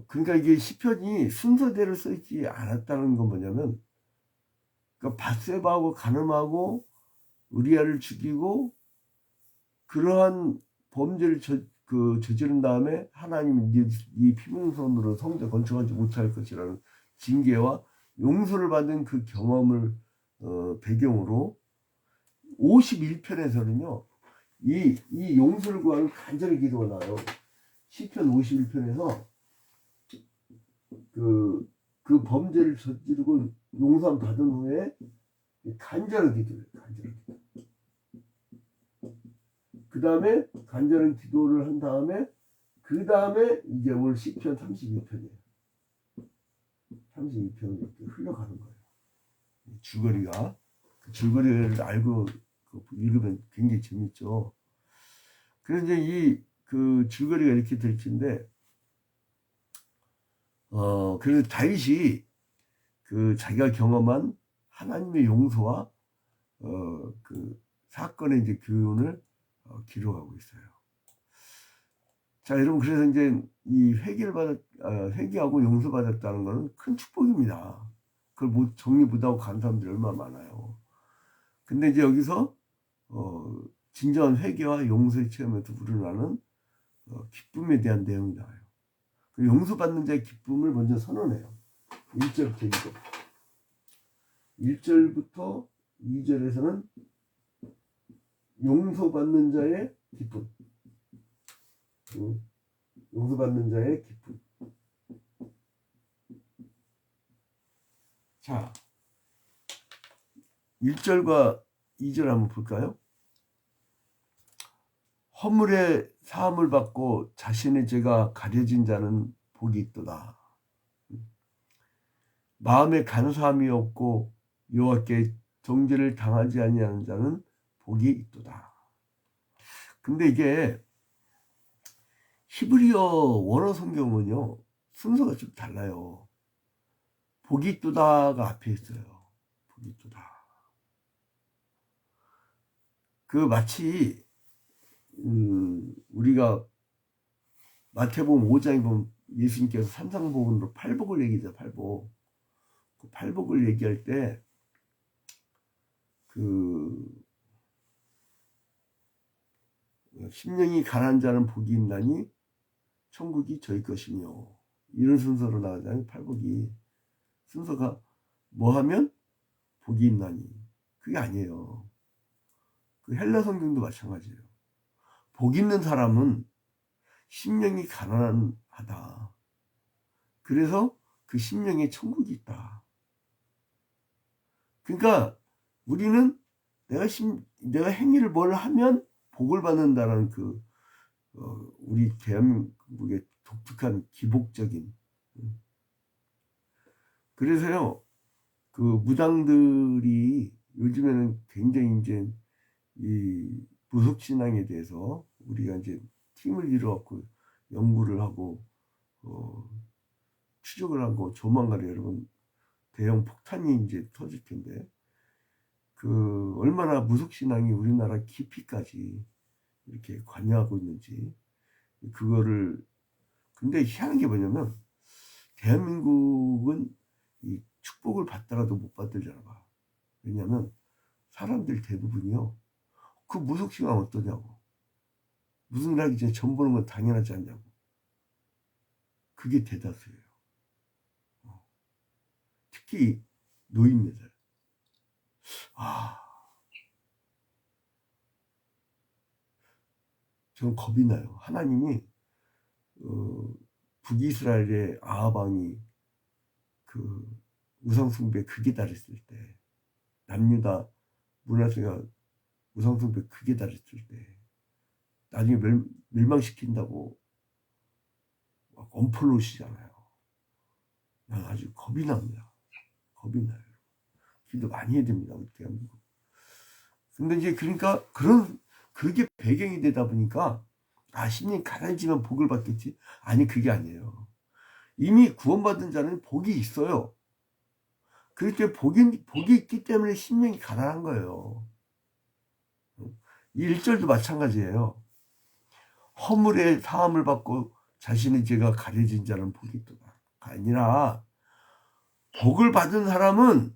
그러니까 이게 시편이 순서대로 써있지 않았다는 건 뭐냐면, 그러니까 밧세바하고 간음하고 우리아를 죽이고 그러한 범죄를 저지른 다음에 하나님이 이 피문선으로 성전 건축하지 못할 것이라는 징계와 용서를 받은 그 경험을 배경으로 51편에서는요 이 용서를 구하는 간절히 기도가 나와요. 시편 51편에서 그 범죄를 저지르고 용서함 받은 후에 간절한 기도를 간절한 기도. 그 다음에 간절한 기도를 한 다음에 그 다음에 이제 오늘 시편 32편이에요. 32편을 이렇게 흘러가는 거예요. 줄거리가 그 줄거리를 알고 읽으면 굉장히 재밌죠. 그래서 이제 그 줄거리가 이렇게 될 텐데, 그래서 다윗이 그 자기가 경험한 하나님의 용서와 그 사건의 이제 교훈을 기록하고 있어요. 자, 여러분, 그래서 이제 이 회개하고 용서받았다는 것은 큰 축복입니다. 그걸 정리 못하고 간 사람들이 얼마나 많아요. 근데 이제 여기서 진정한 회개와 용서의 체험에서 우러나는 기쁨에 대한 내용이 나와요. 그 용서받는 자의 기쁨을 먼저 선언해요. 1절부터 2절. 1절부터 2절에서는 용서받는 자의 기쁨. 용서받는 자의 기쁨. 자, 1절과 2절 한번 볼까요? 허물의 사함을 받고 자신의 죄가 가려진 자는 복이 있도다. 마음에 간사함이 없고 여호와께 정죄를 당하지 아니하는 자는 복이 있도다. 근데 이게 히브리어 원어 성경은요 순서가 좀 달라요. 복이 있도다가 앞에 있어요. 복이 있도다. 그 마치 우리가 마태복음 5장에 보면 예수님께서 산상복음으로 팔복을 얘기하죠. 팔복. 그 팔복을 얘기할 때 심령이 가난한 자는 복이 있나니 천국이 저희 것이며, 이런 순서로 나가잖아요. 팔복이 순서가 뭐 하면 복이 있나니, 그게 아니에요. 그 헬라 성경도 마찬가지예요. 복 있는 사람은 심령이 가난하다. 그래서 그 심령에 천국이 있다. 그러니까 우리는 내가 행위를 뭘 하면 복을 받는다는 우리 대한민국의 독특한 기복적인. 그래서요, 그 무당들이 요즘에는 굉장히 이제 이 무속신앙에 대해서 우리가 이제 팀을 이루어갖고 연구를 하고 추적을 하고 조만간에 여러분 대형 폭탄이 이제 터질 텐데, 얼마나 무속신앙이 우리나라 깊이까지 이렇게 관여하고 있는지, 근데 희한한 게 뭐냐면, 대한민국은 이 축복을 받다가도 못 받들잖아 봐. 왜냐면, 사람들 대부분이요, 그 무속신앙 어떠냐고. 무슨 일 하기 전에 점 보는 건 당연하지 않냐고. 그게 대다수예요. 특히 노인네들. 저는 겁이 나요. 하나님이 북이스라엘의 아하방이 그 우상숭배 극에 달했을 때, 남유다 문화세가 우상숭배 극에 달했을 때 나중에 멸망시킨다고 막 엄포로시잖아요. 난 아주 겁이 납니다. 겁이 나요. 기도 많이 해야 됩니다. 우리 대한민국. 근데 이제 그러니까 그게 배경이 되다 보니까 심령이 가난해지면 복을 받겠지? 아니, 그게 아니에요. 이미 구원받은 자는 복이 있어요. 그렇게 복이 있기 때문에 심령이 가난한 거예요. 이 1절도 마찬가지예요. 허물의 사함을 받고 자신의 죄가 가려진 자는 복이 있도다. 아니라 복을 받은 사람은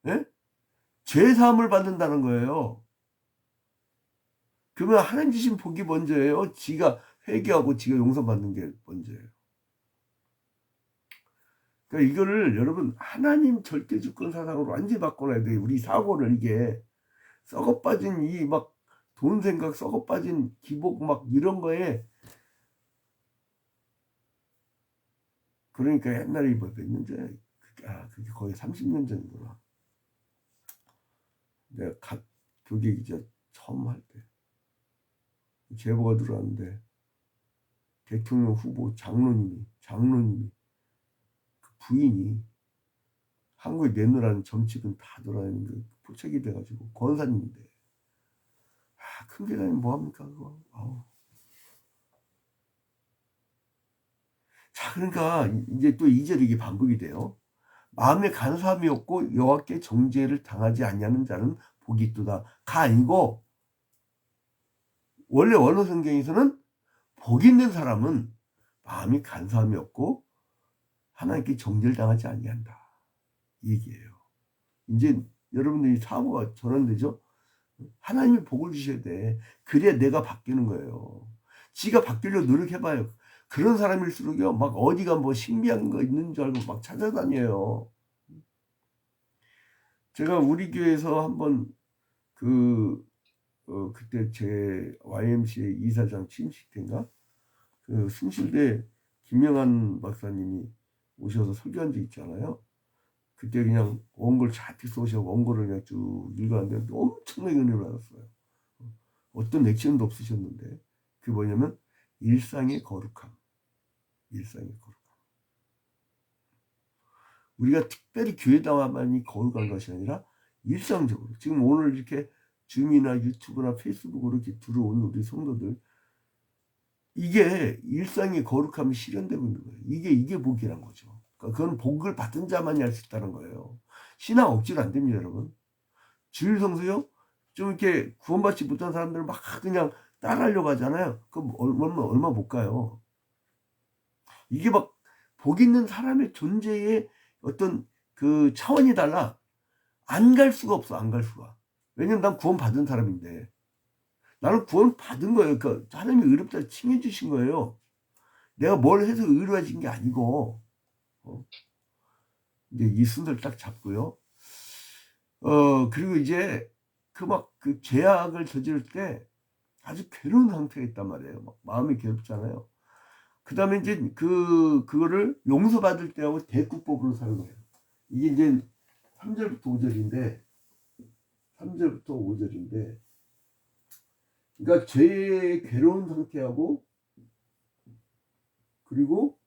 예? 죄 사함을 받는다는 거예요. 그러면 하나님 주신 복이 먼저예요. 지가 회개하고 지가 용서받는 게 먼저예요. 그러니까 이거를 여러분 하나님 절대 주권 사상으로 완전히 바꿔놔야 돼요. 우리 사고를 이게 썩어 빠진 이 막 돈 생각 썩어 빠진 기복 막 이런 거에 그러니까 옛날에 몇 년 전에 그게 거의 30년 전이구나. 내가 교계 기자 처음 할 때 제보가 들어왔는데 대통령 후보 장로님이 그 부인이 한국에 내놓으라는 점칙은 다 돌아다니는 그 포책이 돼가지고 권사님인데 큰 계단이 뭐합니까 그거. 자 그러니까 이제 또 2절 이게 반복이 돼요. 마음에 간사함이 없고 여호와께 정죄를 당하지 아니하는 자는 복이 있도다. 가 아니고 원래 원어 성경에서는 복 있는 사람은 마음이 간사함이 없고 하나님께 정죄를 당하지 아니한다. 이 얘기예요. 이제 여러분들이 사고가 전환되죠? 하나님이 복을 주셔야 돼. 그래야 내가 바뀌는 거예요. 지가 바뀌려고 노력해봐요. 그런 사람일수록요, 막 어디가 뭐 신비한 거 있는 줄 알고 막 찾아다녀요. 제가 우리 교회에서 한번 그때 제 YMCA 이사장 취임식 때인가? 그 순실대 김영한 박사님이 오셔서 설교한 적 있잖아요. 그때 그냥 원고를 잔뜩 쏘셔 원고를 그냥 쭉 읽었는데 엄청나게 은혜를 받았어요. 어떤 액션도 없으셨는데 그게 뭐냐면 일상의 거룩함. 우리가 특별히 교회다와만이 거룩한 것이 아니라 일상적으로 지금 오늘 이렇게 줌이나 유튜브나 페이스북으로 이렇게 들어온 우리 성도들 이게 일상의 거룩함이 실현되고 있는 거예요. 이게 복이란 거죠. 그러니까 그건 복을 받은 자만이 할 수 있다는 거예요. 신앙 억지로 안 됩니다, 여러분. 주일 성수요? 좀 이렇게 구원받지 못한 사람들은 막 그냥 따라하려고 하잖아요. 그럼 얼마 못 가요. 이게 막 복 있는 사람의 존재의 어떤 그 차원이 달라. 안 갈 수가 없어, 안 갈 수가. 왜냐면 난 구원 받은 사람인데. 나는 구원 받은 거예요. 그 하나님이 의롭다 칭해 주신 거예요. 내가 뭘 해서 의로워진 게 아니고. 이제 이 순서를 딱 잡고요. 그리고 이제 그 죄악을 저지를 때 아주 괴로운 상태가 있단 말이에요. 막 마음이 괴롭잖아요. 그 다음에 이제 그거를 용서받을 때하고 대꾸법으로 사는 거예요. 이게 이제 3절부터 5절인데, 그러니까 죄의 괴로운 상태하고, 그리고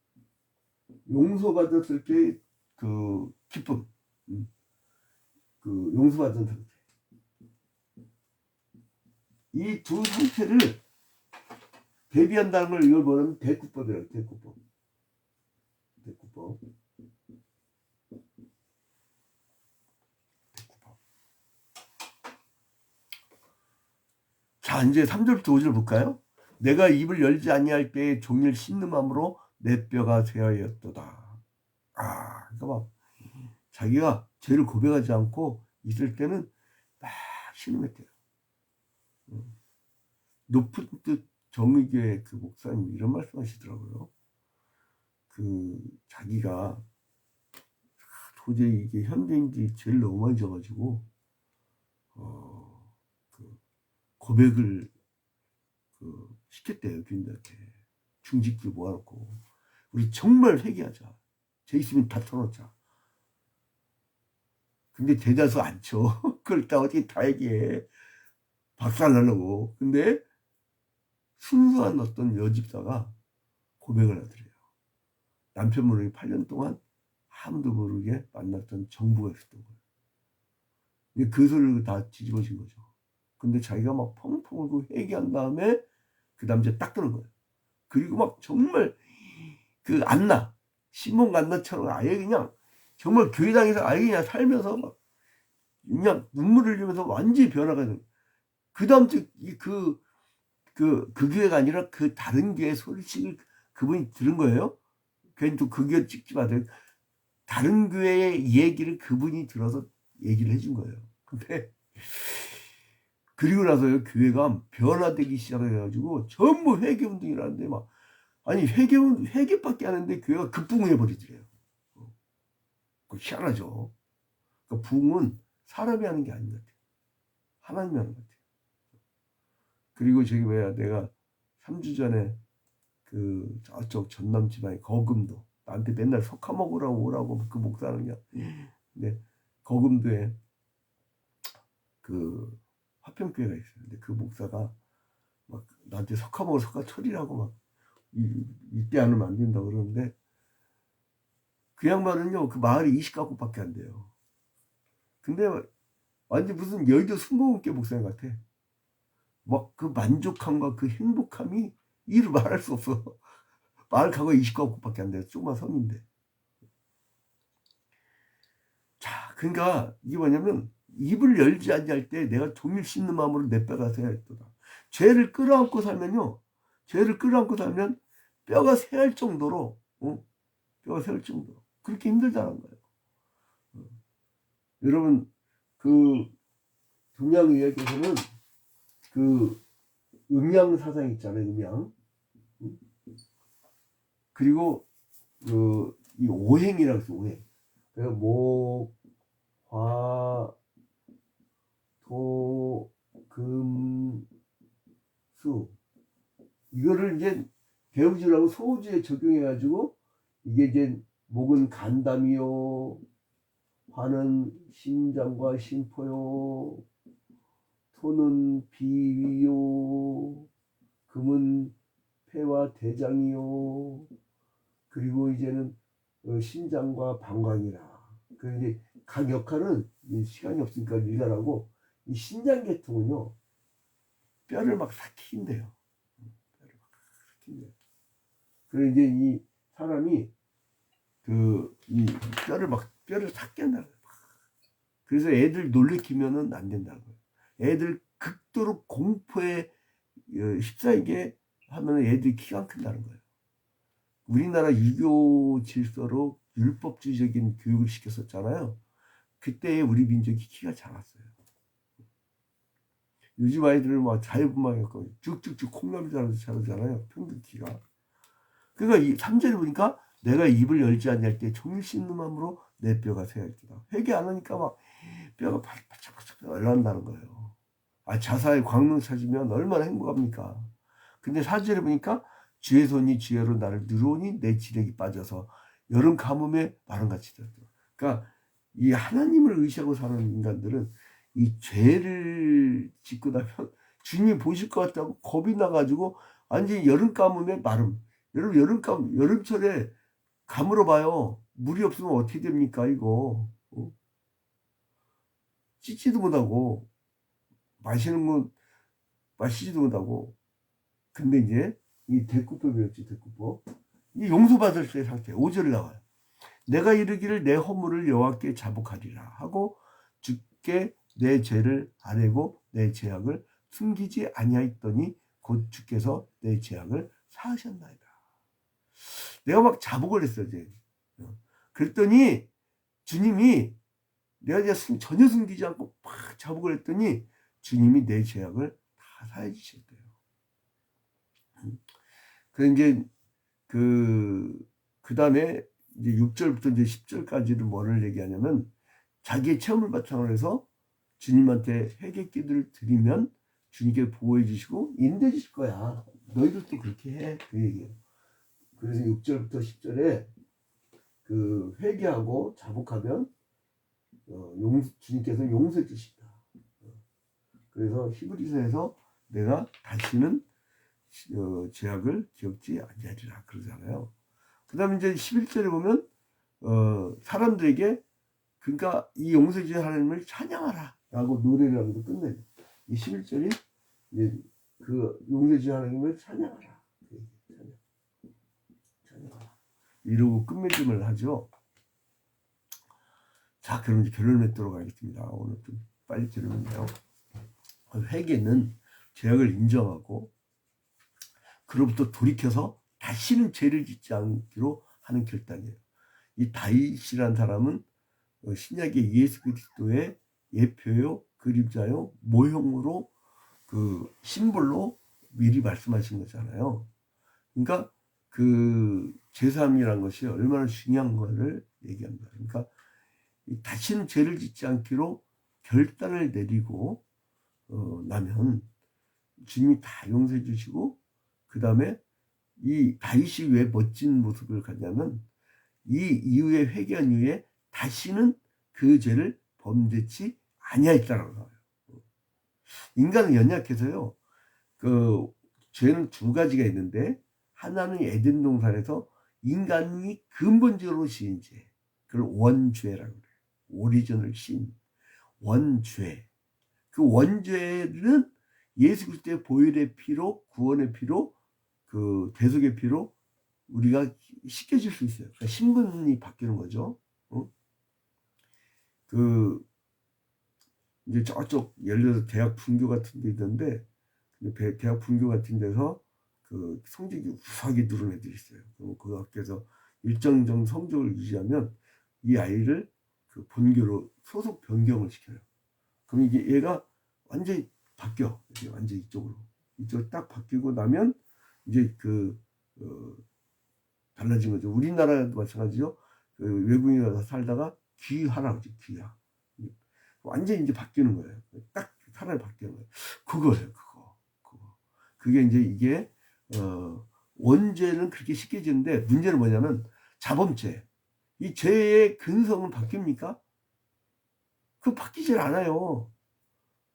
용서받았을 때 그 기쁨, 그 용서받은 상태. 이 두 상태를 대비한다는 걸 이걸 뭐냐면 대꾸법이라고. 대꾸법. 자 이제 3절부터 5절 볼까요? 내가 입을 열지 아니할 때에 종일 신음함으로 내 뼈가 쇠하였도다. 그러니까 막 자기가 죄를 고백하지 않고 있을 때는 막 신음했대요. 높은 뜻 정의교회 그 목사님 이런 말씀하시더라고요. 자기가 도저히 이게 현대인들이 죄를 너무 많이 져가지고 고백을 시켰대요. 교인들한테 중직들 모아놓고 우리 정말 회개하자. 죄 있으면 다 털어놓자. 근데 대다수 안 쳐. 그걸 다 어떻게 다 얘기해. 박살나려고. 근데 순수한 어떤 여집사가 고백을 하더래요. 남편 모르게 8년 동안 아무도 모르게 만났던 정부가 있었던 거예요. 그 소리를 다 뒤집어진 거죠. 근데 자기가 막 펑펑 울고 회개한 다음에 그 남자 딱 드는 거예요. 그리고 막 정말 안나 시몬 안나처럼 아예 그냥 정말 교회당에서 아예 그냥 살면서 막 그냥 눈물을 흘리면서 완전히 변화가 되는. 그 다음 주 그 그 교회가 아니라 그 다른 교회 소식을 그분이 들은 거예요. 괜히 또 그 교회 찍지 마세요. 다른 교회의 얘기를 그분이 들어서 얘기를 해준 거예요. 근데 그리고 나서요, 교회가 변화되기 시작해가지고 전부 회개운동이라는데 막, 아니 회개밖에 안 하는데 교회가 급부흥해버리더래요. 그 희한하죠. 그러니까 부흥은 사람이 하는 게 아닌 것 같아요. 하나님이 하는 것 같아요. 그리고 저기 뭐야, 내가 3주 전에 그 저쪽 전남 지방의 거금도 나한테 맨날 석화 먹으라고 오라고 그 목사는요. 근데 거금도에 그 화평교회가 있어요. 근데 그 목사가 막 나한테 석화 먹을 석화 처리라고 막 이때 안 하면 안 된다 그러는데 그 양반은요 그 마을이 20가구밖에 안 돼요. 근데 완전 무슨 여의도 순복음교 목사님 같아. 막 그 만족함과 그 행복함이 이루 말할 수 없어. 마을 가구가 20가구밖에 안 돼요. 조그만 섬인데. 자, 그러니까 이게 뭐냐면 입을 열지 아니할 때 내가 종일 씹는 마음으로 내 뼈가 새하였도다. 죄를 끌어안고 살면요. 죄를 끌어안고 살면 뼈가 새할 정도로 뼈가 새할 정도로 그렇게 힘들다는 거예요. 여러분 그 동양의학에서는 그 음양 사상 있잖아요. 음양. 그리고 그 이 오행이라고 해서 오행. 그래서 목, 화, 토, 금, 수 이거를 이제 배우주라고 소우주에 적용해가지고 이게 이제 목은 간담이요, 화는 심장과 심포요, 토는 비위요, 금은 폐와 대장이요, 그리고 이제는 심장과 방광이라. 그 이제 각 역할은 시간이 없으니까 일관하고 이 신장계통은요 뼈를 막 삭힌대요. 뼈를 막 삭힌대요. 그리고 이제 이 사람이 이 뼈를 삭게 한다는 거예요. 그래서 애들 놀래키면은 안 된다는 거예요. 애들 극도로 공포에 휩싸이게 하면 애들이 키가 안 큰다는 거예요. 우리나라 유교 질서로 율법주의적인 교육을 시켰었잖아요. 그때 우리 민족이 키가 작았어요. 요즘 아이들은 막 자유분방했고 쭉쭉쭉 콩나물 자라잖아요. 평균 키가. 그러니까 이 3절에 보니까 내가 입을 열지 않을 때 종일 씹는 마음으로 내 뼈가 새하였도다. 회개 안 하니까 막 뼈가 바짝바짝 열난다는 거예요. 자사의 광명 찾으면 얼마나 행복합니까? 근데 4절에 보니까 주의 손이 주의로 나를 누르오니 내 지력이 빠져서 여름 가뭄에 마른같이 되었다. 그러니까 이 하나님을 의지하고 사는 인간들은 이 죄를 짓고 나면 주님이 보실 것 같다고 겁이 나가지고 완전히 여름 가뭄에 마름. 여러분 여름철에 가물어 봐요. 물이 없으면 어떻게 됩니까 이거. 씻지도 못하고 마시는 건 마시지도 못하고. 근데 이제 이 대꾸법 배웠지, 대꾸법. 이 용서받을 때 상태 5절에 나와요. 내가 이르기를 내 허물을 여호와께 자복하리라 하고 주께 내 죄를 아뢰고 내 죄악을 숨기지 아니하였더니 곧 주께서 내 죄악을 사하셨나이다. 내가 막 자복을 했어요. 이제. 그랬더니 주님이 내가 이제 전혀 숨기지 않고 막 자복을 했더니 주님이 내 죄악을 다 사해 주셨대요. 그래서 이제 그 다음에 이제 6절부터 이제 10절까지는 뭐를 얘기하냐면 자기의 체험을 바탕으로 해서 주님한테 회개 기도를 드리면 주님께 보호해 주시고 인도해 주실 거야. 너희들도 그렇게 해. 그 얘기예요. 그래서 6절부터 10절에 그 회개하고 자복하면 주님께서 용서해 주신다. 그래서 히브리서에서 내가 다시는 죄악을 기억지 아니하리라 그러잖아요. 그 다음에 이제 11절에 보면 사람들에게 그러니까 이 용서해 주신 하나님을 찬양하라 라고 노래를 하면서 끝내요. 이 11절이 이제 그 용서해 주신 하나님을 찬양하라. 찬양하라. 이러고 끝맺음을 하죠. 자, 그럼 이제 결론을 맺도록 하겠습니다. 오늘 좀 빨리 들으면요. 회개는 죄악을 인정하고 그로부터 돌이켜서 다시는 죄를 짓지 않기로 하는 결단이에요. 이 다윗이란 사람은 신약의 예수 그리스도의 예표요, 그림자요, 모형으로 그 심볼로 미리 말씀하신 거잖아요. 그러니까 그 제사함이라는 것이 얼마나 중요한 것을 얘기합니다. 그러니까 다시는 죄를 짓지 않기로 결단을 내리고 나면 주님이 다 용서해 주시고, 그 다음에 이 다윗이 왜 멋진 모습을 갖냐면 이 이후에 회개한 이후에 다시는 그 죄를 범죄치 아니하였다라고 나와요. 인간은 연약해서요. 그 죄는 두 가지가 있는데, 하나는 에덴 동산에서 인간이 근본적으로 지은 죄, 그걸 원죄라고 그래요. 오리지널 신, 원죄. 그 원죄는 예수 그리스도의 보혈의 피로, 구원의 피로, 그 대속의 피로 우리가 씻겨질 수 있어요. 그러니까 신분이 바뀌는 거죠. 그 이제 저쪽 예를 들어서 대학 분교 같은 데 있는데, 대학 분교 같은 데서 그 성적이 우수하게 누른 애들이 있어요. 그럼 그 학교에서 일정 정도 성적을 유지하면 이 아이를 그 본교로 소속 변경을 시켜요. 그럼 이게 얘가 완전히 바뀌어. 이게 완전히 이쪽으로 딱 바뀌고 나면 이제 달라진 거죠. 우리나라도 마찬가지죠. 그 외국인이 가서 살다가 귀하라고 하죠. 귀하. 완전히 이제 바뀌는 거예요. 딱 사람이 바뀌는 거예요. 그거예요. 그게 이제 이게 원죄는 그렇게 쉽게 지는데, 문제는 뭐냐면 자범죄. 이 죄의 근성은 바뀝니까? 그 바뀌질 않아요.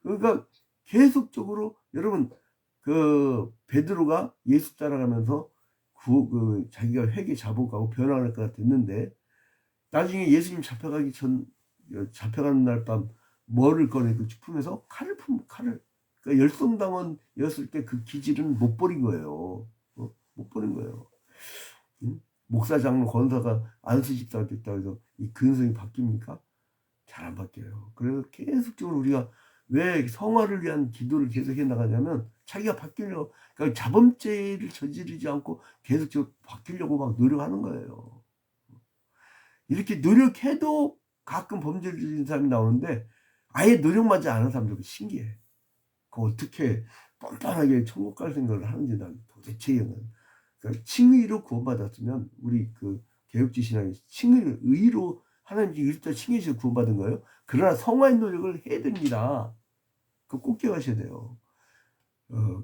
그러니까 계속적으로 여러분, 그 베드로가 예수 따라가면서 자기가 회개 자복하고 변화할 것 됐는데, 나중에 예수님 잡혀가는 날 밤 뭐를 꺼내고 품에서 칼을 그러니까 열성당원이었을 때 그 기질은 못 버린 거예요. 못 버린 거예요. 목사, 장로, 권사가 안수집사가 됐다고 해서 이 근성이 바뀝니까? 잘 안 바뀌어요. 그래서 계속적으로 우리가 왜 성화를 위한 기도를 계속 해 나가냐면 자기가 바뀌려고, 그러니까 자범죄를 저지르지 않고 계속적으로 바뀌려고 막 노력하는 거예요. 이렇게 노력해도 가끔 범죄를 저지르는 사람이 나오는데, 아예 노력하지 않은 사람들은 신기해. 그 어떻게 뻔뻔하게 천국 갈 생각을 하는지 난 도대체 이해는. 그러니까 칭의로 구원받았으면, 우리 그 개혁지 신앙이 의로 하나님께 일단 칭의해서 구원받은 거예요. 그러나 성화의 노력을 해야 됩니다. 그거 꼭 기억하셔야 돼요.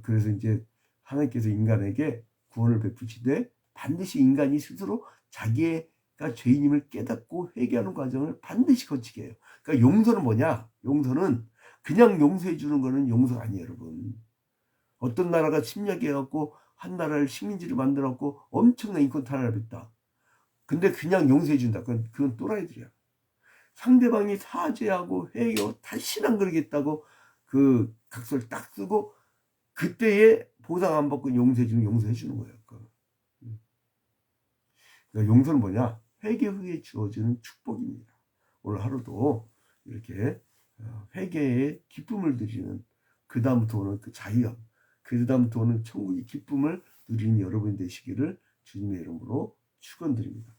그래서 이제 하나님께서 인간에게 구원을 베푸시되 반드시 인간이 스스로 자기가 죄인임을 깨닫고 회개하는 과정을 반드시 거치게 해요. 그러니까 용서는 뭐냐? 용서는 그냥 용서해 주는 거는 용서가 아니에요, 여러분. 어떤 나라가 침략해갖고 한 나라를 식민지를 만들었고 엄청난 인권 탄압을 했다. 근데 그냥 용서해 준다. 그건 또라이들이야. 상대방이 사죄하고 회개하고 다시는 안 그러겠다고 그 각서를 딱 쓰고 그때에 보상 안 받고 용서해 주면 용서해 주는 거예요. 그러니까 용서는 뭐냐? 회개 후에 주어지는 축복입니다. 오늘 하루도 이렇게 회개의 기쁨을 누리는, 그 다음부터 오는 그 자유함, 그 다음부터 오는 천국의 기쁨을 누리는 여러분이 되시기를 주님의 이름으로 축원드립니다.